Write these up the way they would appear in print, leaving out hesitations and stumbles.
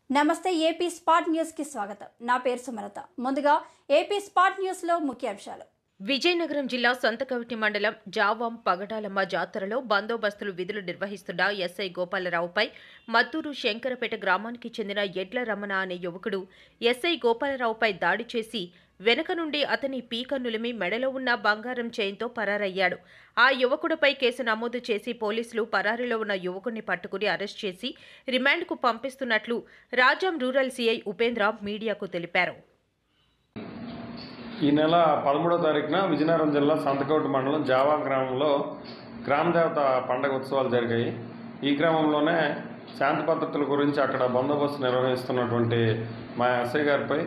నమస్తే AP spot news కి స్వాగతం. నా పేరు సుమలత. ముందుగా ఏపీ స్పాట్ న్యూస్ లో ముఖ్యాంశాలు. విజయనగరం జిల్లా సంతకవిటి మండలం జావాం పగడాలమ్మ జాతరలో బందోబస్తులు విధులు నిర్వహిస్తున్న ఎస్ఐ గోపాలరావుపై మద్దూరు శంకరపేట గ్రామానికి చెందిన ఎడ్ల రమణ అనే యువకుడు ఎస్ఐ గోపాలరావుపై దాడి చేసి వెనక నుండి అతని పీకన్నులిమి మెడలో ఉన్న బంగారం చైన్తో పరారయ్యాడు. ఆ యువకుడిపై కేసు నమోదు చేసి పోలీసులు పరారీలో ఉన్న యువకుడిని పట్టుకుని అరెస్ట్ చేసి రిమాండ్కు పంపిస్తున్నట్లు రాజాం రూరల్ సీఐ ఉపేంద్ర మీడియాకు తెలిపారు. ఈ నెల 13వ తారీఖున విజయనగరం జిల్లా సంతకవిటి మండలం జావా గ్రామంలో గ్రామదేవత పండగ ఉత్సవాలు జరిగాయి. ఈ గ్రామంలోనే శాంతి భద్రతల గురించి అక్కడ బందోబస్తు నిర్వహిస్తున్నటువంటి మా ఎస్ఐ గారిపై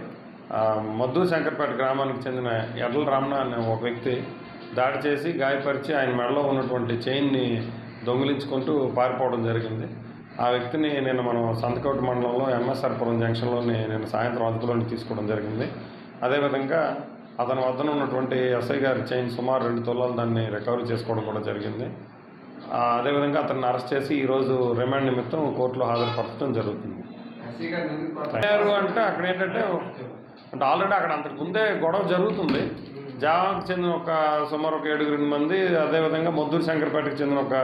మద్దూరు శంకరపేట గ్రామానికి చెందిన ఎడ్ల రమణ అనే ఒక వ్యక్తి దాడి చేసి గాయపరిచి ఆయన మెడలో ఉన్నటువంటి చైన్ని దొంగిలించుకుంటూ పారిపోవడం జరిగింది. ఆ వ్యక్తిని నేను మనం సంతకవిటి మండలంలో ఎంఎస్ఆర్పురం జంక్షన్లోని నేను సాయంత్రం అదుపులోకి తీసుకోవడం జరిగింది. అదేవిధంగా అతని వద్దన ఉన్నటువంటి ఎస్ఐ గారి చైన్ సుమారు 2 తులాలు దాన్ని రికవరీ చేసుకోవడం కూడా జరిగింది. అదేవిధంగా అతన్ని అరెస్ట్ చేసి ఈరోజు రిమాండ్ నిమిత్తం కోర్టులో హాజరుపరచడం జరుగుతుంది. అంటే అక్కడ ఏంటంటే ఆల్రెడీ అక్కడ అంతకు ముందే గొడవ జరుగుతుంది. జావాకు చెందిన సుమారు ఒక 7-8 మంది, అదేవిధంగా మద్దూరు శంకరపేటకు చెందిన ఒక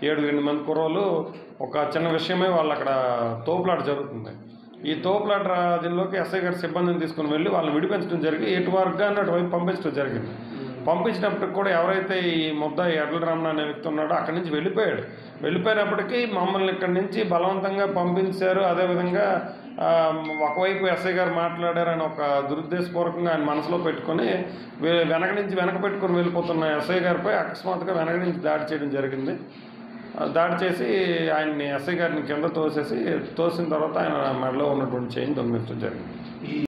7-8 మంది కుర్రోళ్ళు ఒక చిన్న విషయమే వాళ్ళు అక్కడ తోపులాట జరుగుతుంది. ఈ తోపులాట దీనిలోకి ఎస్ఐ గారి సిబ్బందిని తీసుకుని వెళ్ళి వాళ్ళని విడిపించడం జరిగి ఎటు వర్గాన్ని అటువైపు పంపించడం జరిగింది. పంపించినప్పటికి కూడా ఎవరైతే ఈ ముద్దాయి ఎడ్ల రమణ అనే వ్యక్తి ఉన్నాడో అక్కడి నుంచి వెళ్ళిపోయినప్పటికీ మమ్మల్ని ఇక్కడి నుంచి బలవంతంగా పంపించారు. అదేవిధంగా ఒకవైపు ఎస్ఐ గారు మాట్లాడారని ఒక దురుద్దేశపూర్వకంగా ఆయన మనసులో పెట్టుకొని వెనక పెట్టుకొని వెళ్ళిపోతున్న ఎస్ఐ గారిపై అకస్మాత్తుగా వెనక నుంచి దాడి చేయడం జరిగింది. దాడి చేసి ఆయన్ని ఎస్ఐ గారిని కింద తోసిన తర్వాత ఆయన మెడలో ఉన్నటువంటి చైన్ దొంగిలించడం జరిగింది.